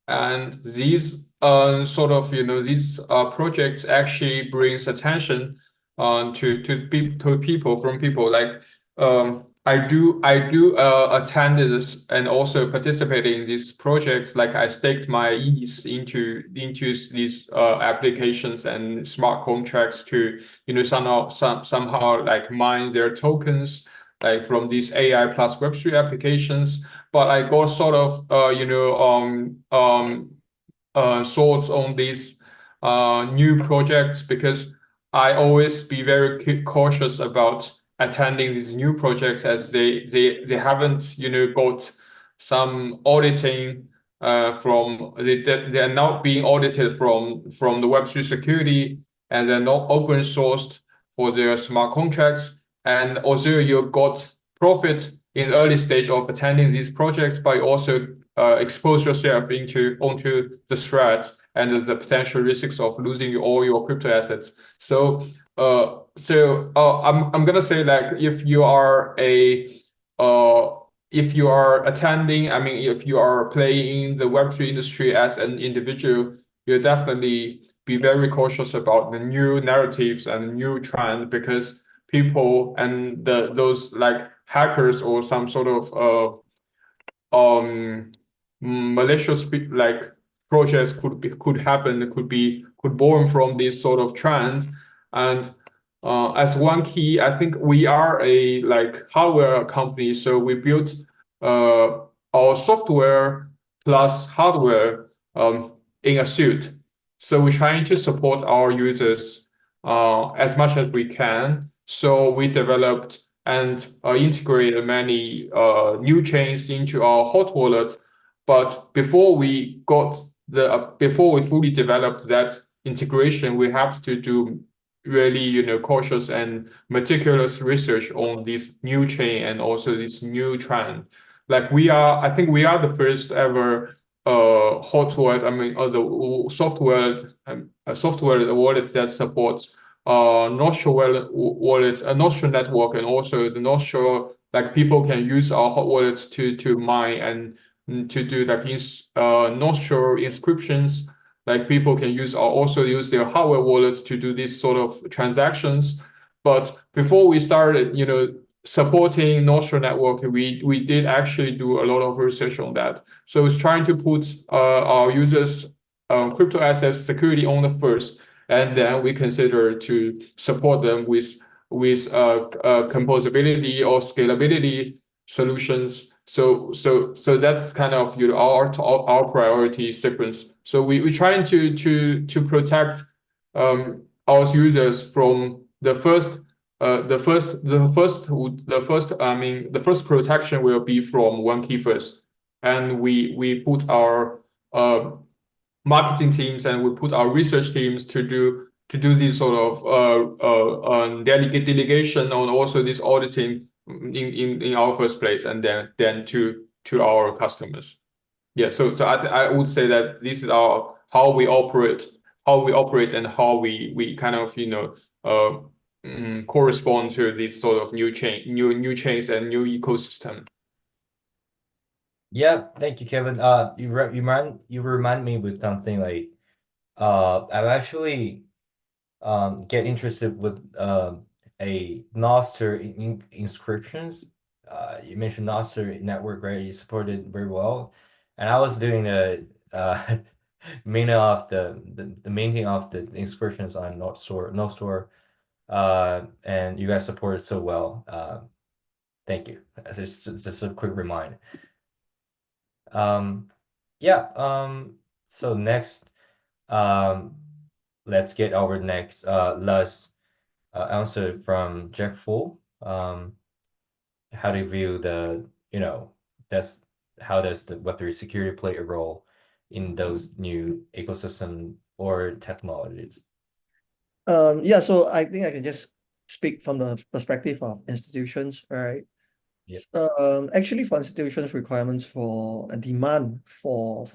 and these these projects actually brings attention to people. I do attend this and also participate in these projects. I staked my ETH into these applications and smart contracts to somehow mine their tokens from these AI plus Web3 applications. But I got sort of thoughts on these new projects, because I always be very cautious about attending these new projects, as they haven't got some auditing from they are not being audited from the Web3 security, and they're not open sourced for their smart contracts. And also you got profit in the early stage of attending these projects, but also expose yourself onto the threats and the potential risks of losing all your crypto assets. So I'm gonna say if you are attending, I mean, if you are playing in the Web3 industry as an individual, you definitely be very cautious about the new narratives and new trend, because people and those hackers or some sort of malicious projects could happen, could born from these sort of trends. And as OneKey, I think we are a hardware company, so we built our software plus hardware in a suite. So we're trying to support our users as much as we can. So we developed and integrated many new chains into our hot wallet. But before we fully developed that integration, we have to do really cautious and meticulous research on this new chain and also this new trend. Like I think we are the first ever hot wallet, the software wallet that supports Nostro Nostro network, and also the Nostro, like people can use our hot wallets to mine and to do like Nostro inscriptions. Like people can also use their hardware wallets to do these sort of transactions. But before we started, supporting Nostro network, we did actually do a lot of research on that. So it's trying to put our users' crypto assets security on the first, and then we consider to support them with composability or scalability solutions. So that's kind of our priority sequence. So we trying to protect our users from the first protection will be from OneKey first, and we put our marketing teams and we put our research teams to do this sort of delegation and also this auditing in our first place, and then to our customers. Yeah, so I would say that this is how we operate and how we kind of correspond to this sort of new chains and new ecosystem. Yeah, thank you, Kevin. You remind me with something like I've actually get interested with a Nostr inscriptions. You mentioned Nostr network, right? You supported very well, and I was doing the mainly of the maintaining of the inscriptions on Nostr, and you guys supported so well. Thank you. Just a quick reminder. So next, let's get our next last answer from Jack Full. How do you view how does the Web3 security play a role in those new ecosystem or technologies? So I think I can just speak from the perspective of institutions, right? Actually, for institutions, requirements for a demand for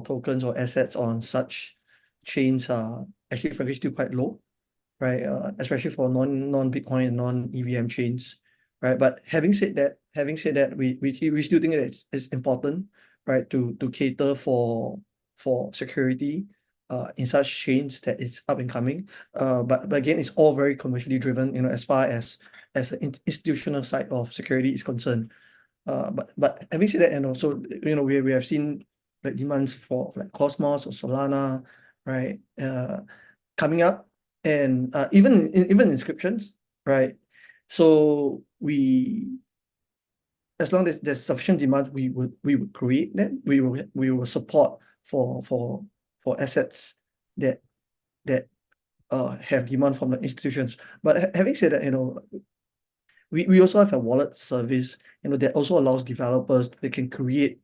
tokens or assets on such chains are actually frankly still quite low, right? Especially for non-Bitcoin and non-EVM chains, right? But having said that, we still think that it's important, right, to cater for security in such chains that is up and coming. But again, it's all very commercially driven, as far as the institutional side of security is concerned. But having said that, and also, we have seen like demands for like Cosmos or Solana, right, coming up, and even inscriptions, right? So as long as there's sufficient demand, we would create that. We will support for assets that have demand from the institutions. But having said that, we also have a wallet service, that also allows developers, they can create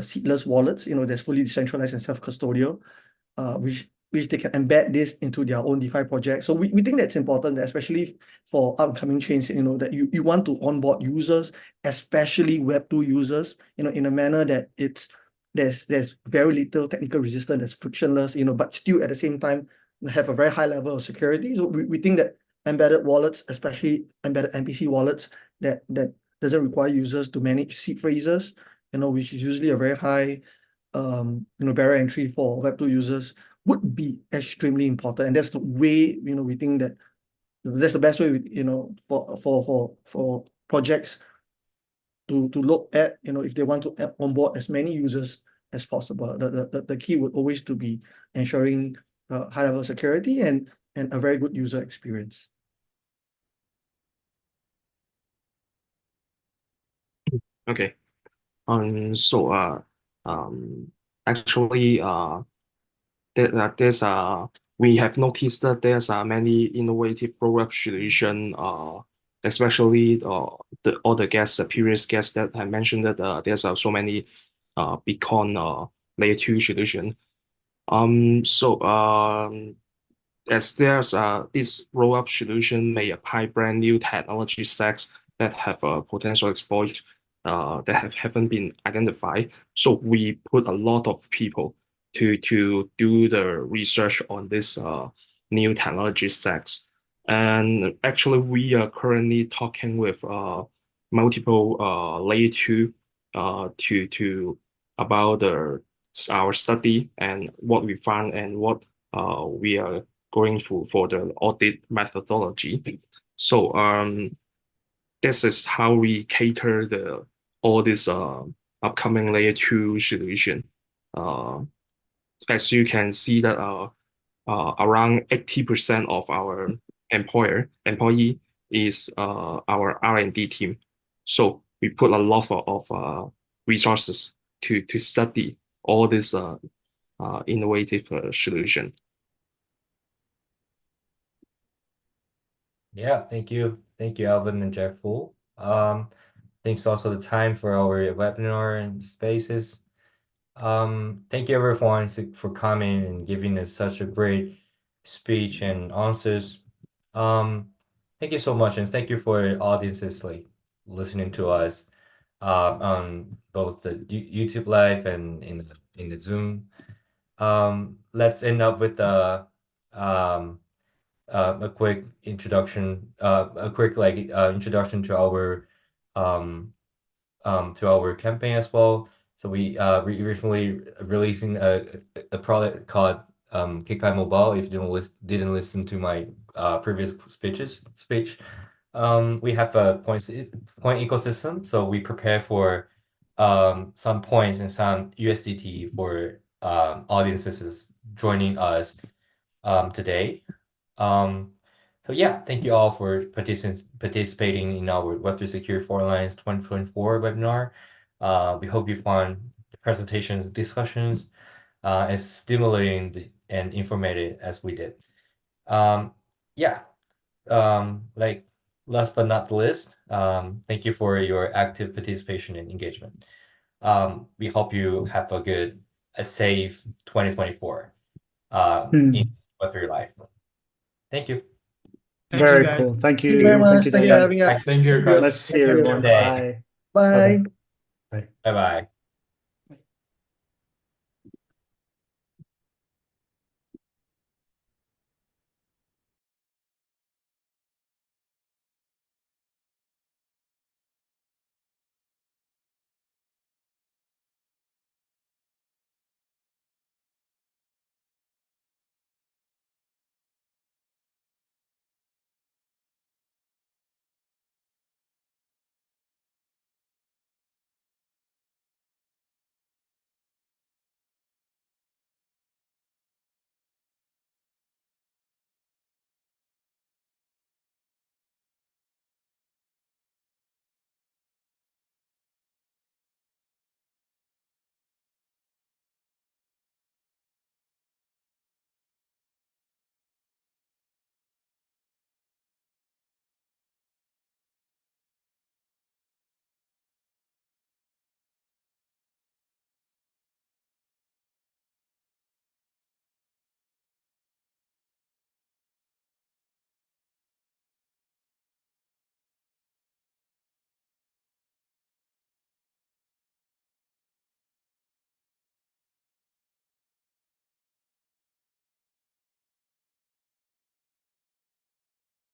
seedless wallets, that's fully decentralized and self-custodial, which they can embed this into their own DeFi project. So we think that's important, especially for upcoming chains, that you want to onboard users, especially Web2 users, in a manner that there's very little technical resistance, that's frictionless, but still at the same time have a very high level of security. So we think that embedded wallets, especially embedded MPC wallets that doesn't require users to manage seed phrases, which is usually a very high barrier entry for Web2 users, would be extremely important. And that's the way, we think that that's the best way, for projects to look at, if they want to onboard as many users as possible. The key would always to be ensuring high level of security and a very good user experience. Okay. Actually, we have noticed that there's many innovative roll-up solution, especially all the guests, previous guests that I mentioned that there's so many Bitcoin layer 2 solution. as there's this roll-up solution may apply brand new technology stacks that have a potential exploit that haven't been identified. So we put a lot of people to do the research on this new technology stacks. And actually, we are currently talking with multiple layer 2 to about our study and what we found and what we are going for the audit methodology. So this is how we cater all this upcoming layer 2 solution. As you can see that around 80% of our employee is our R&D team. So we put a lot of resources to study all this innovative solution. Yeah, thank you, Alvin and Jack Fu. Thanks also the time for our webinar and spaces. Thank you everyone for coming and giving us such a great speech and answers. Thank you so much, and thank you for audiences like listening to us on both the YouTube live and in the Zoom. Let's end up with a quick introduction, introduction to our campaign as well. So we recently releasing a product called KEKKAI Mobile. If you didn't listen to my previous speech, we have a point ecosystem. So we prepare for some points and some USDT for audiences joining us today. So yeah, thank you all for participating in our Web3 Security Frontlines 2024 webinar. We hope you find the presentations, discussions as stimulating and informative as we did. Yeah, like last but not the least, thank you for your active participation and engagement. We hope you have a safe 2024 in Web3 life. Thank you. Thank you, Very guys. cool. Thank you. Thank you very much. Thank you for Danny. having us. Thank you, Thank you. guys. Nice to see everyone. Bye. Bye. Bye. Bye-bye.